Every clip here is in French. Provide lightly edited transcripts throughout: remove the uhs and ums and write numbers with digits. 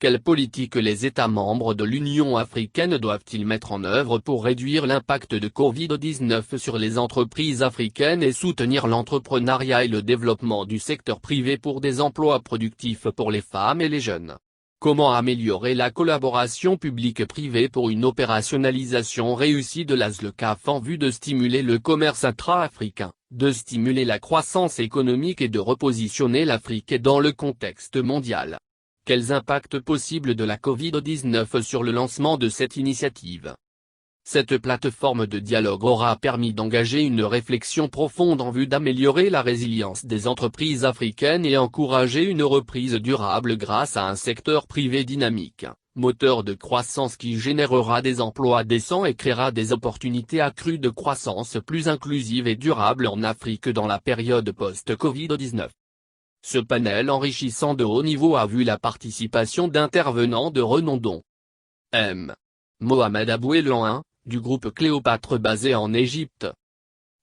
Quelles politiques les États membres de l'Union africaine doivent-ils mettre en œuvre pour réduire l'impact de Covid-19 sur les entreprises africaines et soutenir l'entrepreneuriat et le développement du secteur privé pour des emplois productifs pour les femmes et les jeunes? Comment améliorer la collaboration publique-privée pour une opérationnalisation réussie de la ZLECAf en vue de stimuler le commerce intra-africain, de stimuler la croissance économique et de repositionner l'Afrique dans le contexte mondial? Quels impacts possibles de la Covid-19 sur le lancement de cette initiative? Cette plateforme de dialogue aura permis d'engager une réflexion profonde en vue d'améliorer la résilience des entreprises africaines et encourager une reprise durable grâce à un secteur privé dynamique, moteur de croissance qui générera des emplois décents et créera des opportunités accrues de croissance plus inclusive et durable en Afrique dans la période post-Covid-19. Ce panel enrichissant de haut niveau a vu la participation d'intervenants de renom dont M. Mohamed Abou Elan, du groupe Cléopâtre basé en Égypte.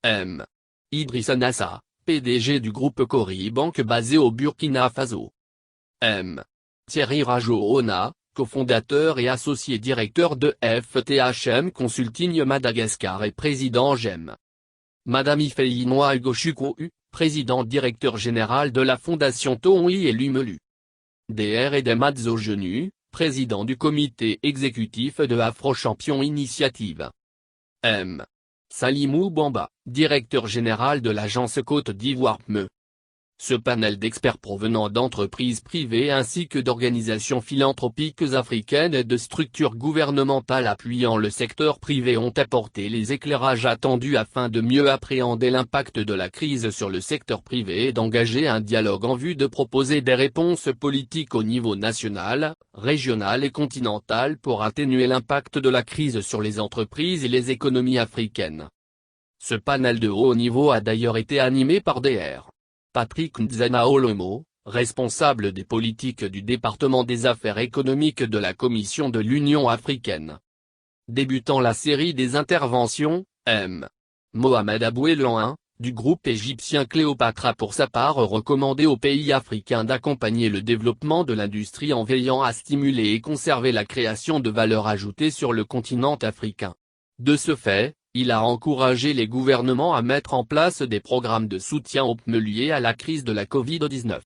M. Idrissa Nassa, PDG du groupe Cori Bank basé au Burkina Faso. M. Thierry Rajo-Ona, cofondateur et associé directeur de FTHM Consulting Madagascar et président GEM. Madame Ifeyinwa Ugochukwu, président directeur général de la Fondation Tohonyi et Lumelu. Dr Edem Zogenu, président du comité exécutif de Afro-Champion Initiative. M. Salimou Bamba, directeur général de l'agence Côte d'Ivoire PME. Ce panel d'experts provenant d'entreprises privées ainsi que d'organisations philanthropiques africaines et de structures gouvernementales appuyant le secteur privé ont apporté les éclairages attendus afin de mieux appréhender l'impact de la crise sur le secteur privé et d'engager un dialogue en vue de proposer des réponses politiques au niveau national, régional et continental pour atténuer l'impact de la crise sur les entreprises et les économies africaines. Ce panel de haut niveau a d'ailleurs été animé par Dr. Patrick Nzana Olomo, responsable des politiques du département des affaires économiques de la Commission de l'Union africaine. Débutant la série des interventions, M. Mohamed Abou Elan, du groupe égyptien Cléopâtre a pour sa part recommandé aux pays africains d'accompagner le développement de l'industrie en veillant à stimuler et conserver la création de valeur ajoutée sur le continent africain. De ce fait, il a encouragé les gouvernements à mettre en place des programmes de soutien aux PME liés à la crise de la Covid-19.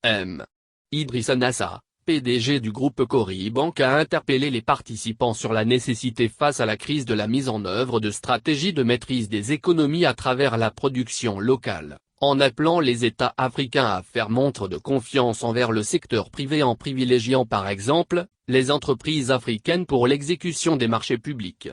M. Idrissa Nassa, PDG du groupe Cori Bank a interpellé les participants sur la nécessité face à la crise de la mise en œuvre de stratégies de maîtrise des économies à travers la production locale, en appelant les États africains à faire montre de confiance envers le secteur privé en privilégiant par exemple, les entreprises africaines pour l'exécution des marchés publics.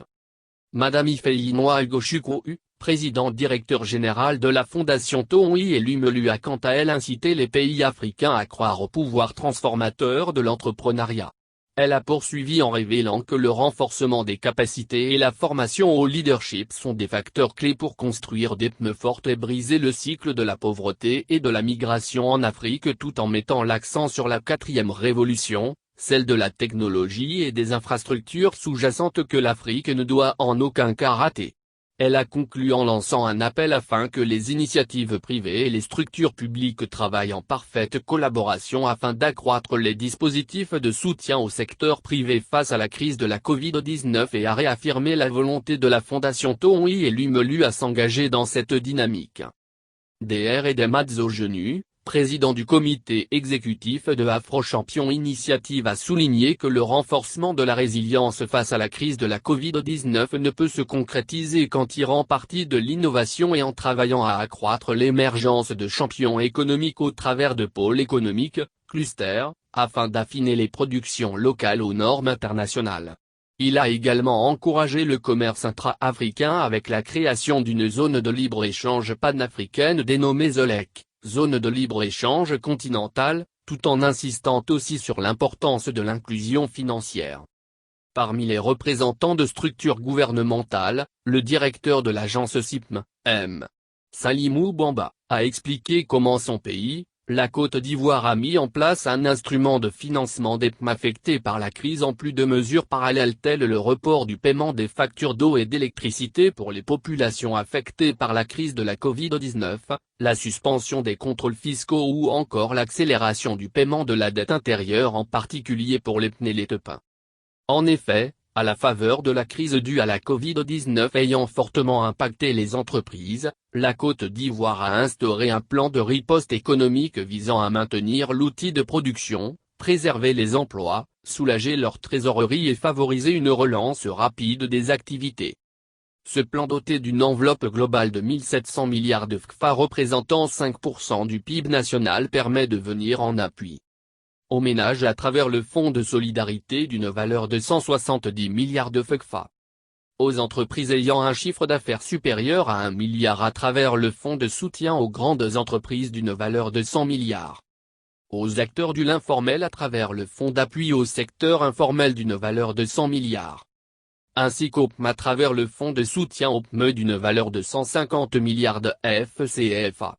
Madame Ifeyinwa Ugochukwu, président directeur général de la Fondation Tohonyi et Lumelu a quant à elle incité les pays africains à croire au pouvoir transformateur de l'entrepreneuriat. Elle a poursuivi en révélant que le renforcement des capacités et la formation au leadership sont des facteurs clés pour construire des PME fortes et briser le cycle de la pauvreté et de la migration en Afrique tout en mettant l'accent sur la quatrième révolution, celle de la technologie et des infrastructures sous-jacentes que l'Afrique ne doit en aucun cas rater. Elle a conclu en lançant un appel afin que les initiatives privées et les structures publiques travaillent en parfaite collaboration afin d'accroître les dispositifs de soutien au secteur privé face à la crise de la Covid-19 et a réaffirmé la volonté de la Fondation Tohonyi et Lumelu à s'engager dans cette dynamique. Dr Edem Zogenu, président du comité exécutif de Afro-Champion Initiative a souligné que le renforcement de la résilience face à la crise de la Covid-19 ne peut se concrétiser qu'en tirant parti de l'innovation et en travaillant à accroître l'émergence de champions économiques au travers de pôles économiques, clusters, afin d'affiner les productions locales aux normes internationales. Il a également encouragé le commerce intra-africain avec la création d'une zone de libre-échange panafricaine dénommée ZLEC. Zone de libre-échange continentale, tout en insistant aussi sur l'importance de l'inclusion financière. Parmi les représentants de structures gouvernementales, le directeur de l'agence CIPM, M. Salimou Bamba, a expliqué comment son pays, la Côte d'Ivoire a mis en place un instrument de financement des PME affectés par la crise en plus de mesures parallèles telles le report du paiement des factures d'eau et d'électricité pour les populations affectées par la crise de la Covid-19, la suspension des contrôles fiscaux ou encore l'accélération du paiement de la dette intérieure en particulier pour les PME et les TPE. En effet, à la faveur de la crise due à la Covid-19 ayant fortement impacté les entreprises, la Côte d'Ivoire a instauré un plan de riposte économique visant à maintenir l'outil de production, préserver les emplois, soulager leur trésorerie et favoriser une relance rapide des activités. Ce plan doté d'une enveloppe globale de 1700 milliards de CFA représentant 5% du PIB national permet de venir en appui aux ménages à travers le fonds de solidarité d'une valeur de 170 milliards de CFA. Aux entreprises ayant un chiffre d'affaires supérieur à 1 milliard à travers le fonds de soutien aux grandes entreprises d'une valeur de 100 milliards. Aux acteurs de l'informel à travers le fonds d'appui au secteur informel d'une valeur de 100 milliards. Ainsi qu'aux PME à travers le fonds de soutien aux PME d'une valeur de 150 milliards de FCFA.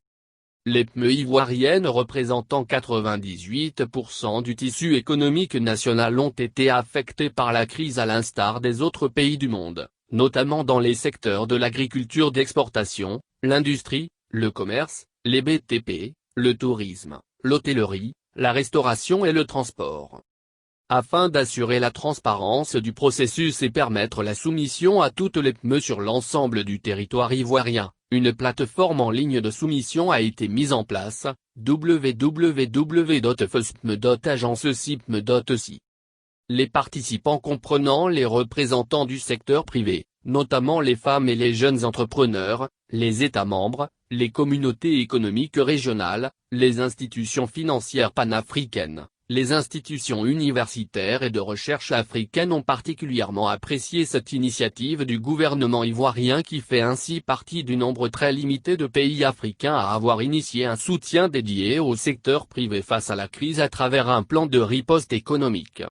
Les PME ivoiriennes représentant 98% du tissu économique national ont été affectées par la crise à l'instar des autres pays du monde, notamment dans les secteurs de l'agriculture d'exportation, l'industrie, le commerce, les BTP, le tourisme, l'hôtellerie, la restauration et le transport. Afin d'assurer la transparence du processus et permettre la soumission à toutes les PME sur l'ensemble du territoire ivoirien, une plateforme en ligne de soumission a été mise en place, www.fespme.agencecipme.ci. Les participants comprenant les représentants du secteur privé, notamment les femmes et les jeunes entrepreneurs, les États membres, les communautés économiques régionales, les institutions financières panafricaines, les institutions universitaires et de recherche africaines ont particulièrement apprécié cette initiative du gouvernement ivoirien qui fait ainsi partie du nombre très limité de pays africains à avoir initié un soutien dédié au secteur privé face à la crise à travers un plan de riposte économique.